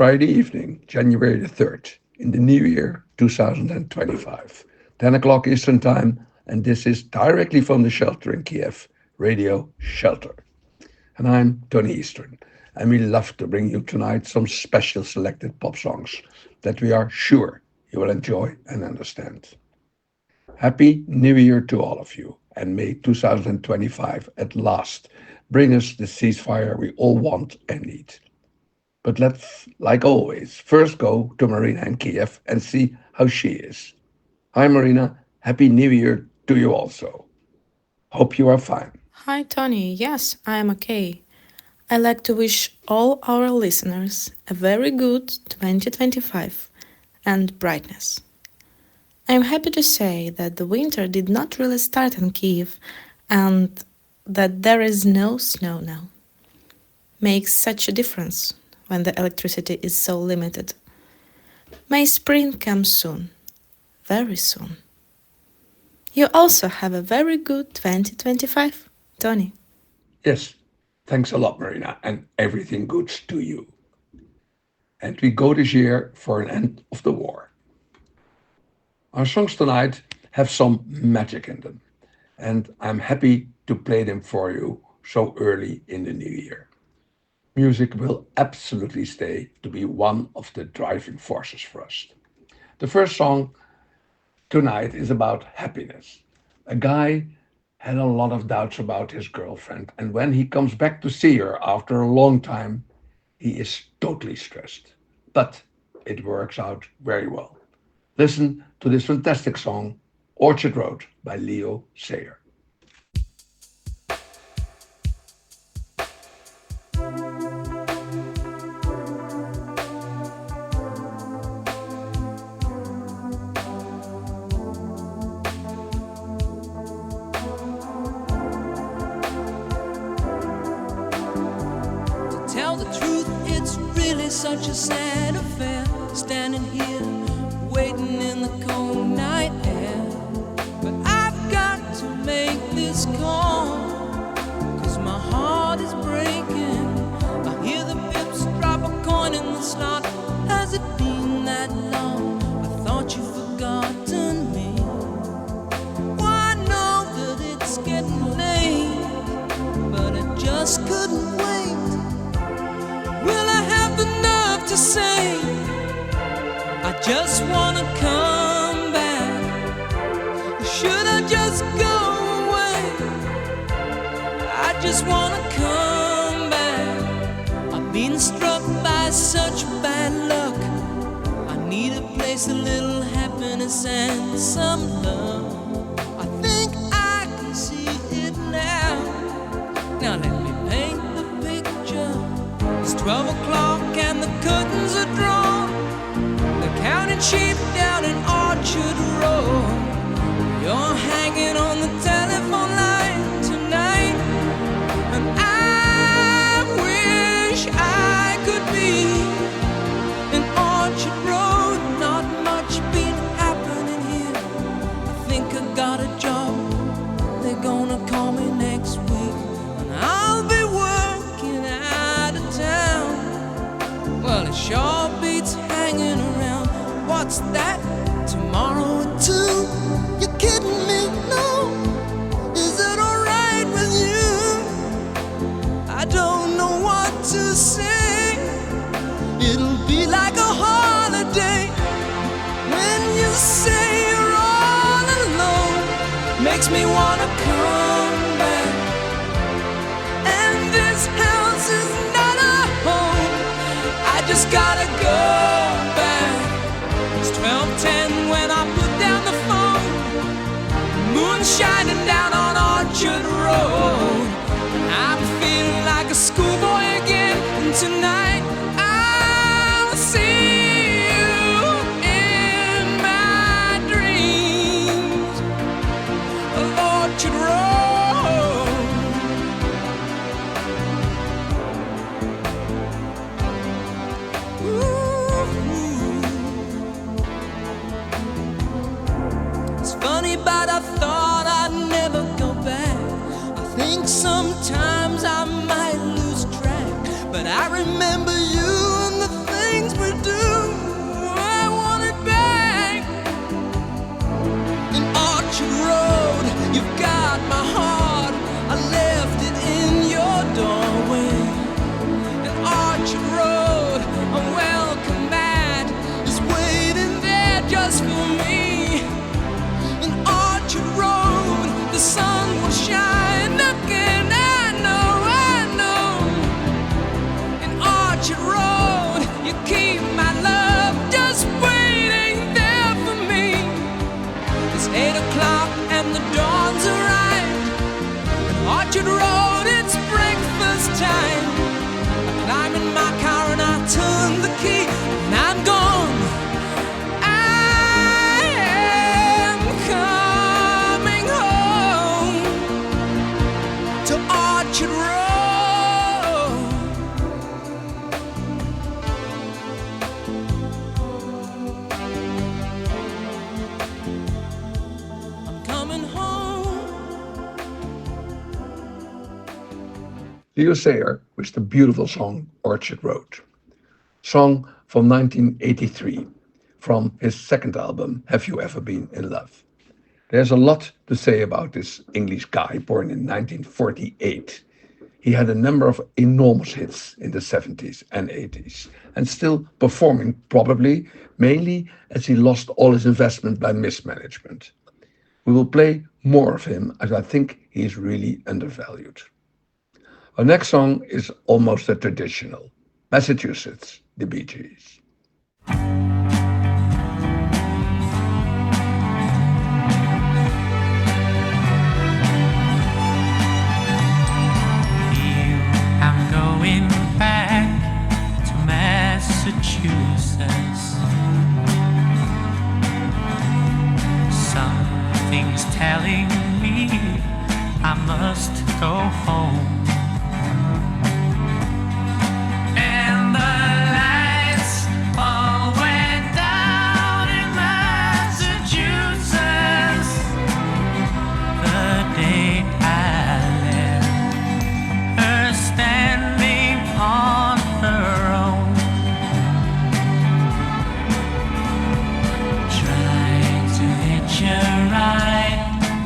Friday evening, January the 3rd, in the new year 2025, 10 o'clock Eastern Time, and this is directly from the shelter in Kiev, Radio Shelter. And I'm Tony Eastern, and we love to bring you tonight some special selected pop songs that we are sure you will enjoy and understand. Happy New Year to all of you, and may 2025 at last bring us the ceasefire we all want and need. But let's, like always, first go to Marina in Kiev and see how she is. Hi Marina, Happy New Year to you also. Hope you are fine. Hi, Tony. Yes, I am okay. I like to wish all our listeners a very good 2025 and brightness. I am happy to say that the winter did not really start in Kiev and that there is no snow now. Makes such a difference when the electricity is so limited. May spring come soon, very soon. You also have a very good 2025, Tony. Yes, thanks a lot Marina, and everything good to you. And we go this year for an end of the war. Our songs tonight have some magic in them, and I'm happy to play them for you so early in the new year. Music will absolutely stay to be one of the driving forces for us. The first song tonight is about happiness. A guy had a lot of doubts about his girlfriend, and when he comes back to see her after a long time, he is totally stressed. But it works out very well. Listen to this fantastic song, Orchard Road by Leo Sayer. Tell the truth, it's really such a sad affair. Standing here, waiting in the cold night air. But I've got to make this call, 'cause my heart is breaking. I hear the pips drop a coin in the slot. Has it been that long? I thought you'd forgotten me. Well, I know that it's getting late, but I just couldn't wait. Will I have the nerve to say I just wanna come back? Should I just go away? I just wanna come back. I've been struck by such bad luck. I need a place, a little happiness and some love. I think I can see it now. Now let me paint the picture. It's 12 o'clock and the curtains are drawn. They're counting sheep down in Orchard Road. You're hanging on the telephone line tonight, and I wish I could be in Orchard Road. Not much been happening here. I think I got a job. They're gonna call me next week, and I'll be working out of town. Well, it sure beats hanging around. What's that? Tomorrow at 2? You're kidding me? No. Is it alright with you? I don't know what to say. It'll be like a holiday when you say you're all alone. Makes me wanna come back. And this house is not a home. I just gotta go back. It's 12:10 when I put down the phone. Moon shining down on Orchard Road. I'm feeling like a schoolboy again. And tonight I'll see you in my dreams of Orchard Road. It's funny, but I thought I'd never go back. I think sometimes I might lose track, but I remember you and the things we Orchard Road. I'm coming home. Leo Sayer with the beautiful song Orchard Road, song from 1983 from his second album Have You Ever Been in Love. There's a lot to say about this English guy born in 1948. He had a number of enormous hits in the 70s and 80s and still performing, probably mainly as he lost all his investment by mismanagement. We will play more of him as I think he is really undervalued. Our next song is almost a traditional Massachusetts, the Bee Gees. I'm going back to Massachusetts. Something's telling me I must go home. And the lights all went down in Massachusetts the day I left her standing on her own, trying to hitch a ride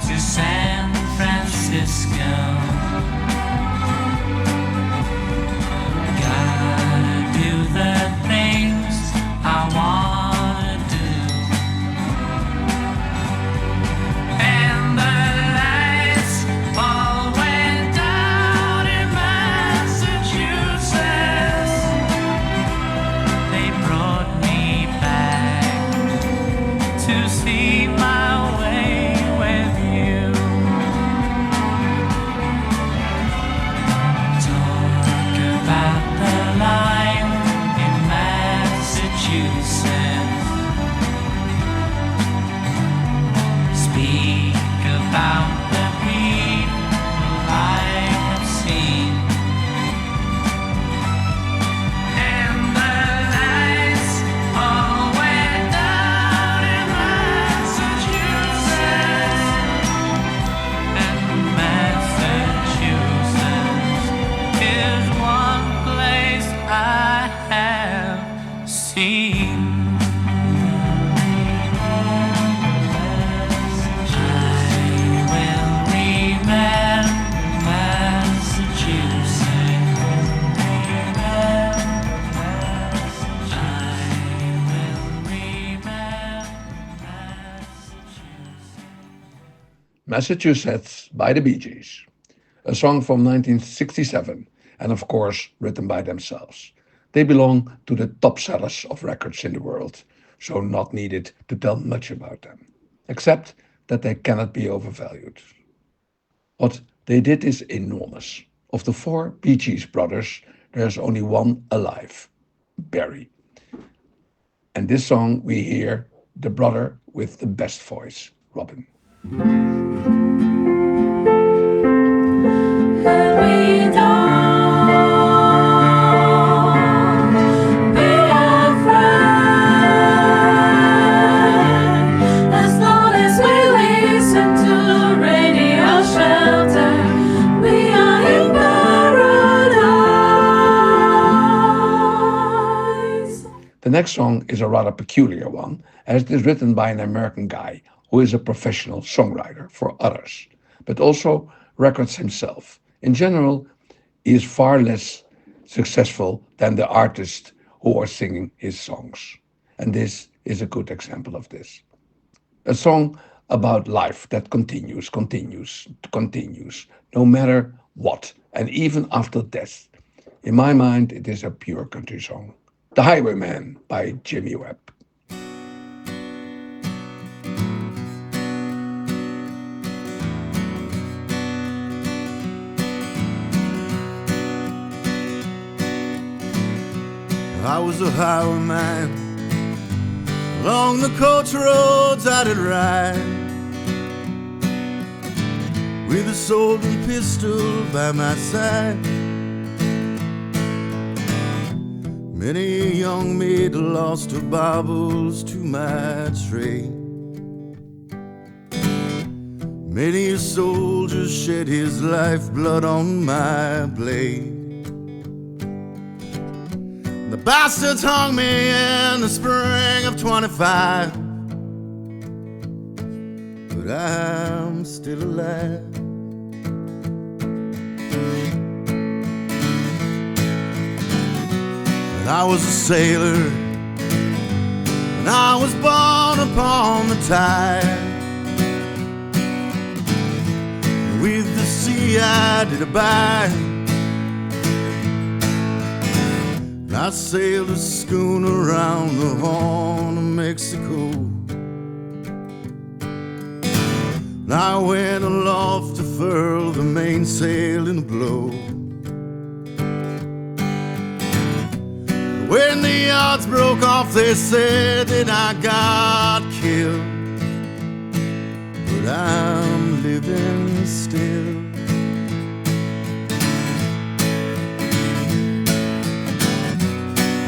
to San Francisco. Gotta do the things I wanna do. And the lights all went down in Massachusetts. They brought me back to see my way with you. Talk about the line in Massachusetts. Speak about the people I have seen. And the lights all went down in Massachusetts. And Massachusetts is one place I have seen. I will remember Massachusetts. I will remember Massachusetts. Massachusetts by the Bee Gees, a song from 1967 and of course written by themselves. They belong to the top sellers of records in the world, so not needed to tell much about them, except that they cannot be overvalued. What they did is enormous. Of the four Bee Gees brothers, there's only one alive, Barry. And this song we hear the brother with the best voice, Robin. And we don't be afraid as long as we listen to Radio Shelter. We are in paradise. The next song is a rather peculiar one, as it is written by an American guy who is a professional songwriter for others, but also records himself. In general, he is far less successful than the artists who are singing his songs. And this is a good example of this. A song about life that continues, continues, continues, no matter what, and even after death. In my mind, it is a pure country song. The Highwayman by Jimmy Webb. I was a highwayman. Along the coach roads I did ride, with a sword and pistol by my side. Many a young maid lost her baubles to my trade. Many a soldier shed his lifeblood on my blade. The bastards hung me in the spring of 25, but I'm still alive. And I was a sailor, and I was born upon the tide. With the sea I did abide. I sailed a schooner around the Horn of Mexico. And I went aloft to furl the mainsail in a blow. When the yards broke off, they said that I got killed. But I'm living still.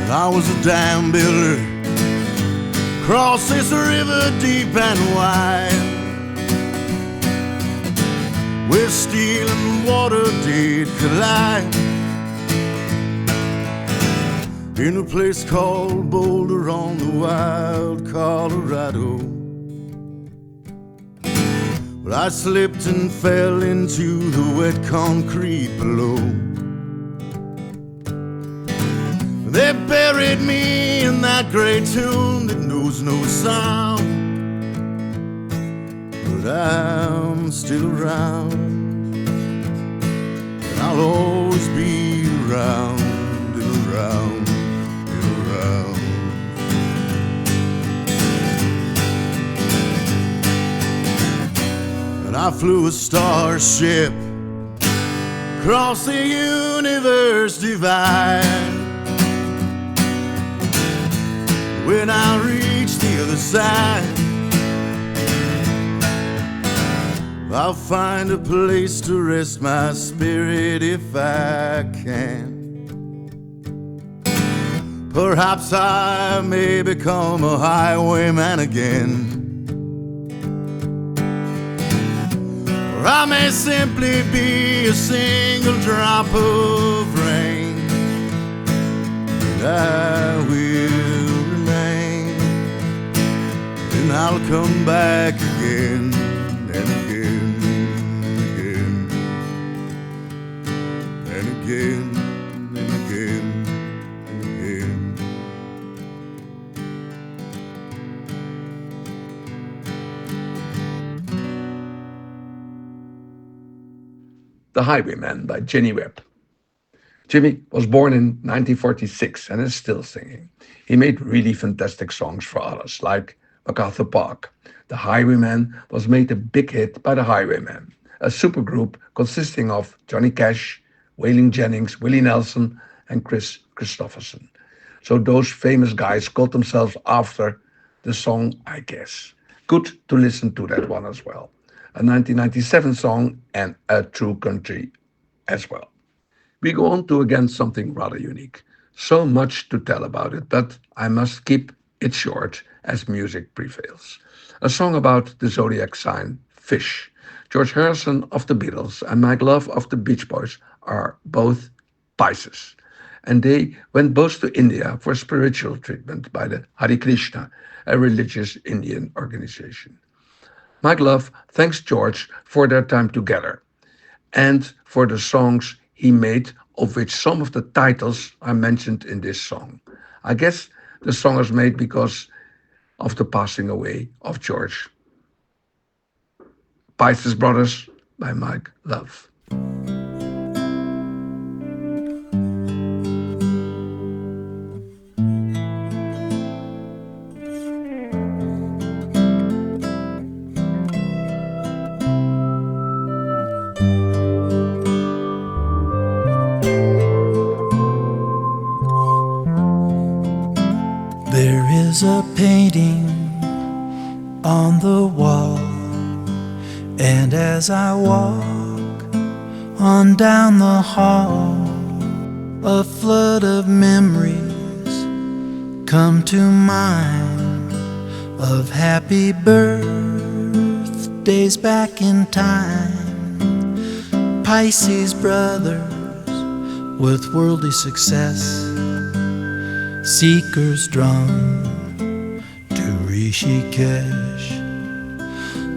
And I was a dam builder across this river deep and wide, where steel and water did collide, in a place called Boulder on the wild Colorado. Well, I slipped and fell into the wet concrete below. They buried me in that great tomb that knows no sound, but I'm still around, and I'll always be around and around and around. And I flew a starship across the universe divide. When I reach the other side, I'll find a place to rest my spirit if I can. Perhaps I may become a highwayman again. Or I may simply be a single drop of rain. And I will remain, and I'll come back again and again and again and again and again. The Highwayman by Jenny Webb. Jimmy was born in 1946 and is still singing. He made really fantastic songs for others, like MacArthur Park. The Highwayman was made a big hit by the Highwaymen, a supergroup consisting of Johnny Cash, Waylon Jennings, Willie Nelson, and Chris Christopherson. So those famous guys called themselves after the song, I guess. Good to listen to that one as well. A 1997 song and a true country as well. We go on to again something rather unique. So much to tell about it, but I must keep it short as music prevails. A song about the zodiac sign Fish. George Harrison of the Beatles and Mike Love of the Beach Boys are both Pisces. And they went both to India for spiritual treatment by the Hare Krishna, a religious Indian organization. Mike Love thanks George for their time together and for the songs he made, of which some of the titles are mentioned in this song. I guess the song was made because of the passing away of George. Pisces Brothers by Mike Love. There is a painting on the wall, And as I walk on down the hall, a flood of memories come to mind of happy birthdays back in time. Pisces brothers with worldly success, seekers drawn to Rishikesh,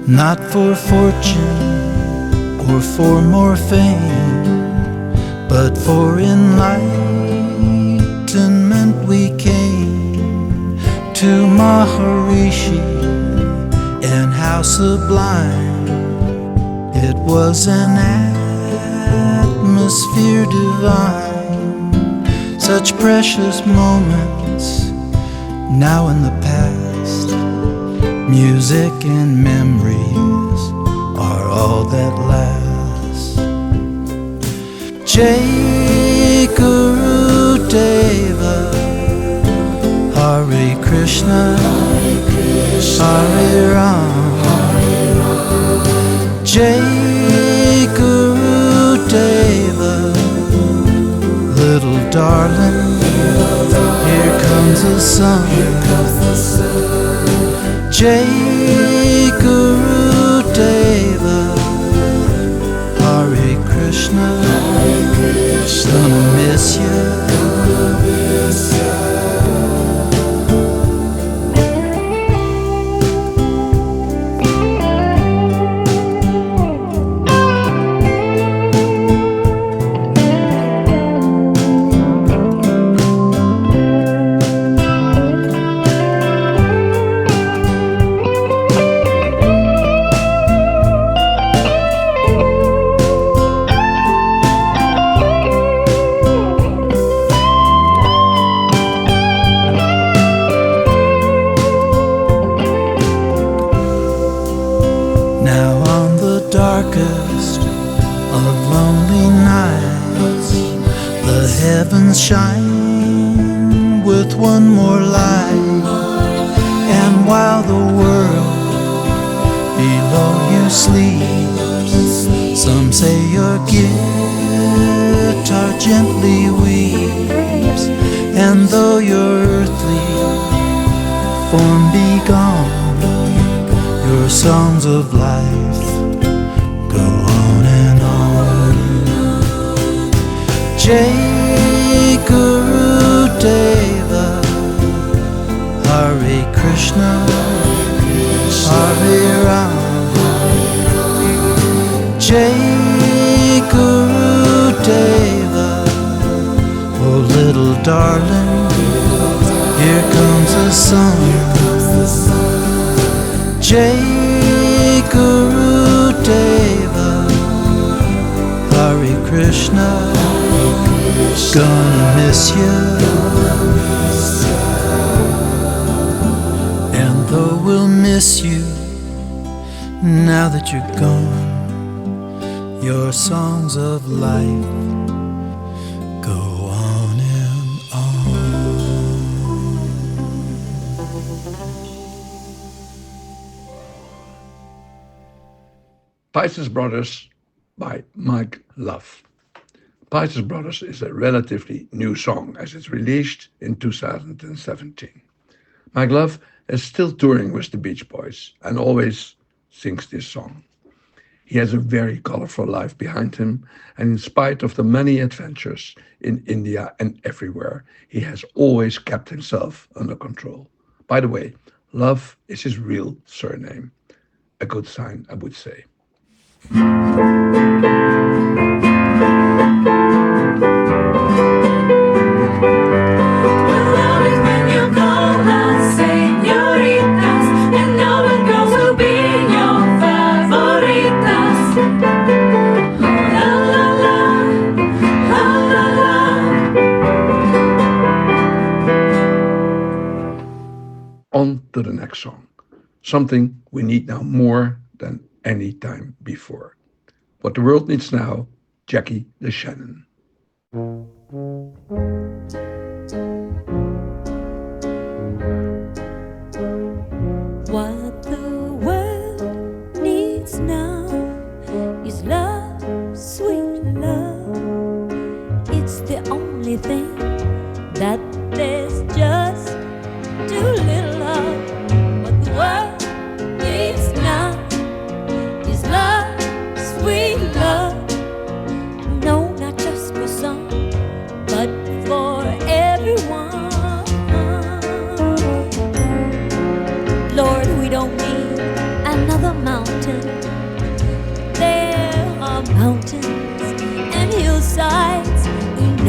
not for fortune or for more fame, but for enlightenment we came to Maharishi, and how sublime it was, an atmosphere divine. Such precious moments now in the past, music and memories are all that last. Jai Guru Deva, Hare Krishna, Hare Ram, Jai Guru Deva, little darling, here comes the sun. Jai Guru Deva, Hare Krishna, gonna miss you. Now on the darkest of lonely nights, the heavens shine with one more light. And while the world below you sleeps, some say your guitar gently weeps. And though your earthly form be gone, your songs of life go on and on. Jai Guru Deva, Hare Krishna, Hare Ram, Jai Guru Deva, oh little darling, here comes the sun. Jai Guru Deva, Hare Krishna, gonna miss you. And though we'll miss you now that you're gone, your songs of life go on and on. Pisces Brothers by Mike Love. Pisces Brothers is a relatively new song as it's released in 2017. Mike Love is still touring with the Beach Boys and always sings this song. He has a very colorful life behind him, and in spite of the many adventures in India and everywhere, he has always kept himself under control. By the way, Love is his real surname. A good sign, I would say. Love is when you call us señoritas, and know the girls will be your favoritas. La la la, la la la. On to the next song. Something we need now more than any time before. What the world needs now, Jackie the Shannon. What the world needs now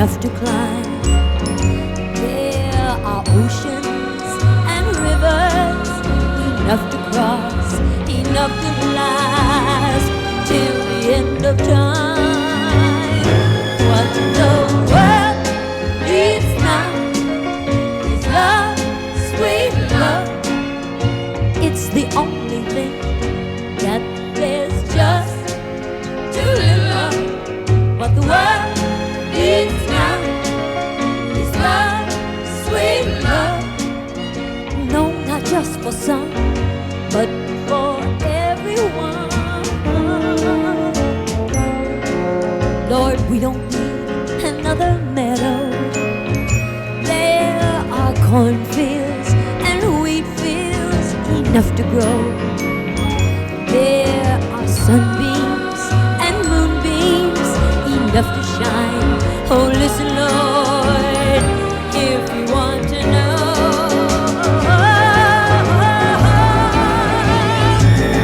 enough to climb. There are oceans and rivers enough to cross, enough to last till the end of time. What the world needs now is love, sweet love. It's the only thing that there's just to live up. What the world needs now is love, sweet love. No, not just for some, but for everyone. Lord, we don't need another meadow. There are cornfields and wheat fields enough to grow. There are sunbeams and moonbeams enough to shine. Oh, listen, Lord, if you want to know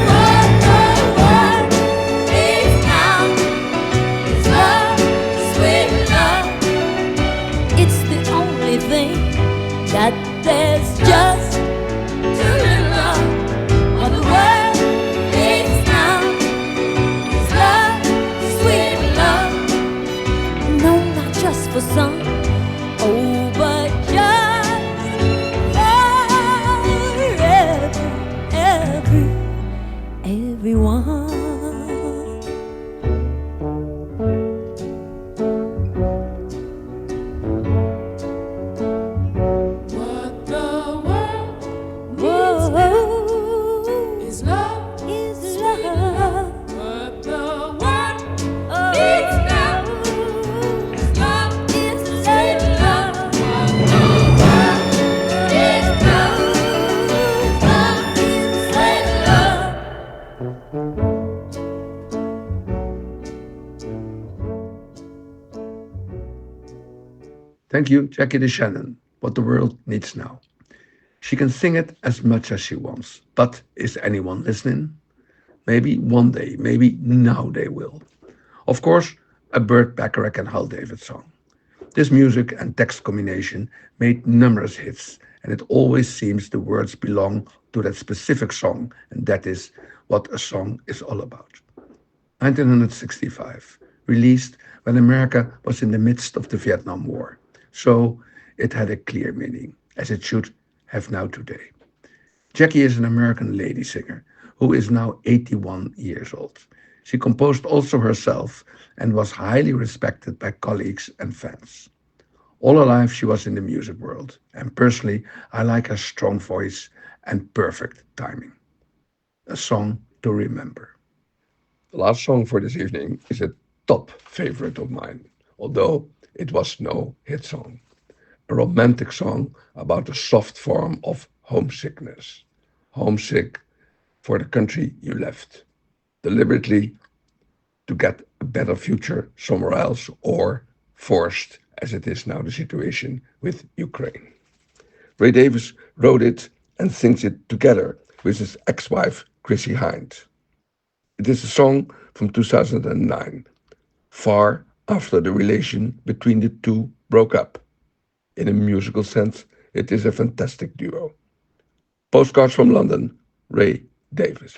what the world needs now is love, sweet love. It's the only thing that there's just to live up. What the world needs now is love, sweet love. No, not just for some, oh, but just for everyone. What the world Whoa, is love. is love. What the world Oh, needs now is love. is sweet love. What the world needs now Love is sweet love. Thank you, Jackie DeShannon. What the world needs now. She can sing it as much as she wants, but is anyone listening? Maybe one day, maybe now they will. Of course, a Burt Bacharach and Hal David song. This music and text combination made numerous hits, and it always seems the words belong to that specific song, and that is what a song is all about. 1965, released when America was in the midst of the Vietnam War. So it had a clear meaning, as it should have now today. Jackie is an American lady singer who is now 81 years old. She composed also herself and was highly respected by colleagues and fans. All her life she was in the music world, and personally I like her strong voice and perfect timing. A song to remember. The last song for this evening is a top favorite of mine, although it was no hit song. A romantic song about a soft form of homesickness. Homesick for the country you left, deliberately to get a better future somewhere else, or forced, as it is now the situation with Ukraine. Ray Davies wrote it and sings it together with his ex-wife Chrissy Hind. It is a song from 2009, far after the relation between the two broke up. In a musical sense, it is a fantastic duo. Postcards from London, Ray Davies.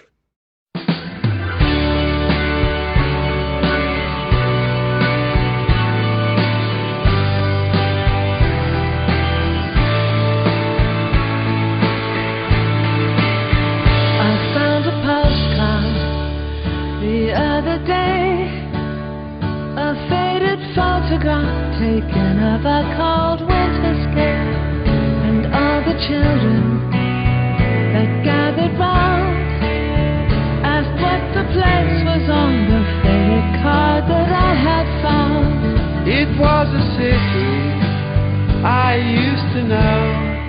I found a postcard the other day, a faded photograph taken of a cold winter's day, and all the children that gathered round asked what the place was on the faded card that I had found. It was a city I used to know,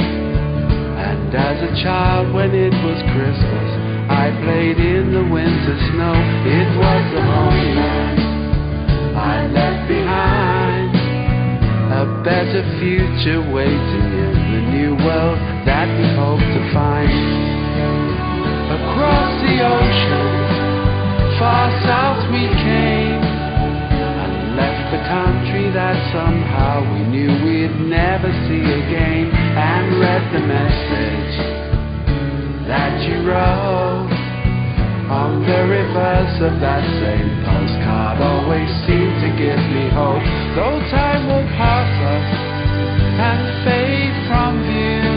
and as a child when it was Christmas I played in the winter snow. It was the homeland I left behind, a better future waiting in the new world that we hope to find. Across the ocean, far south we came, and left the country that somehow we knew we'd never see again, and read the message that you wrote on the reverse of that same postcard. Always seemed to give me hope, though time will pass us and fade from view.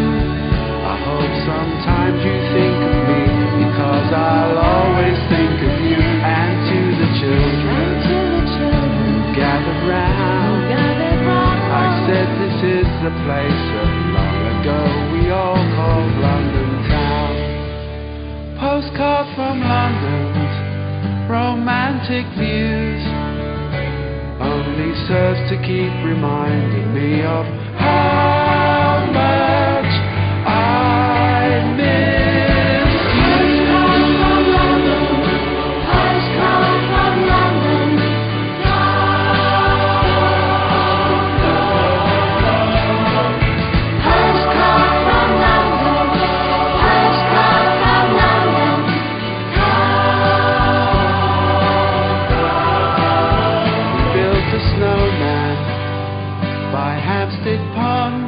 I hope sometimes you think of me, because I'll always think of you. And to the children gathered round, I said this is the place that long ago we all called London town. Postcard from London's romantic views only serves to keep reminding me of how much I miss you. Postcard from London. Postcard from London. Postcard from London. We built a snowman by Hampstead Pond,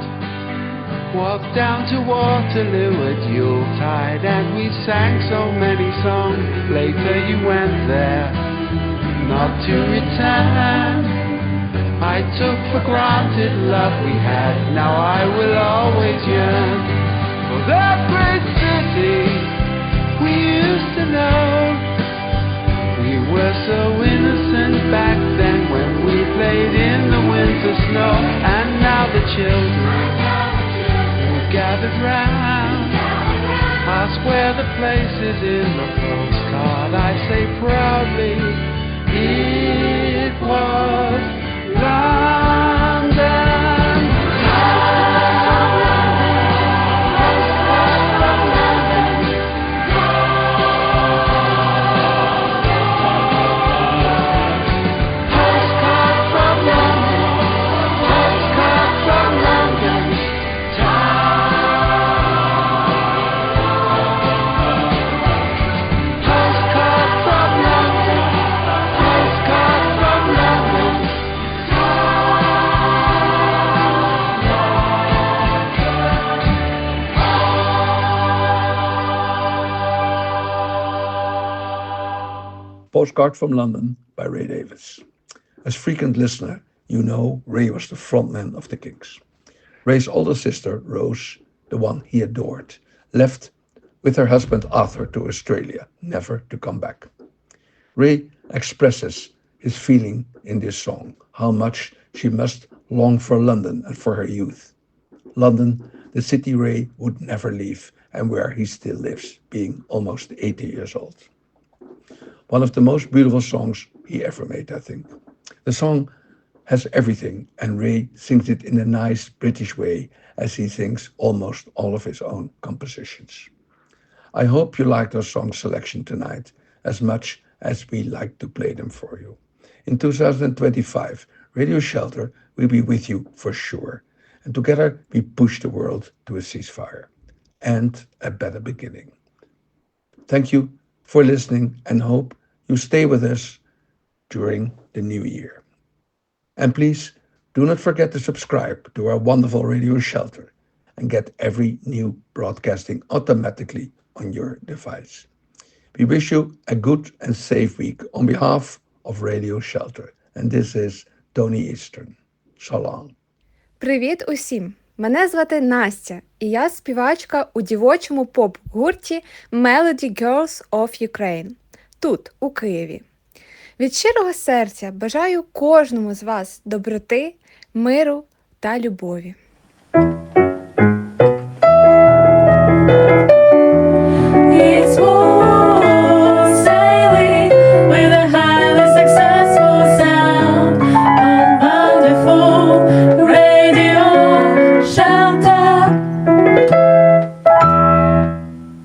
walked down to Waterloo at Yuletide, and we sang so many songs. Later you went there, not to return. I took for granted love we had, now I will always yearn for that great city we used to know. We were so innocent back then when we played in the winter snow. And now the children who gathered round ask where the place is in the postcard. I say proudly, it was London. Postcard from London. Postcard from London. Postcard from London. Postcard from London. Postcard from London by Ray Davies. As frequent listener, you know Ray was the frontman of the Kinks. Ray's older sister, Rose, the one he adored, left with her husband Arthur to Australia, never to come back. Ray expresses his feeling in this song, how much she must long for London and for her youth. London, the city Ray would never leave and where he still lives, being almost 80 years old. One of the most beautiful songs he ever made, I think. The song has everything, and Ray sings it in a nice British way, as he sings almost all of his own compositions. I hope you liked our song selection tonight as much as we like to play them for you. In 2025, Radio Shelter will be with you for sure, and together we push the world to a ceasefire and a better beginning. Thank you for listening, and hope you stay with us during the new year. And please do not forget to subscribe to our wonderful Radio Shelter and get every new broadcasting automatically on your device. We wish you a good and safe week on behalf of Radio Shelter. And this is Tony Eastern. So long. Привіт усім! Мене звати Настя, і я співачка у дівочому поп-гурті Melody Girls of Ukraine, тут, у Києві. Від щирого серця бажаю кожному з вас доброти, миру та любові.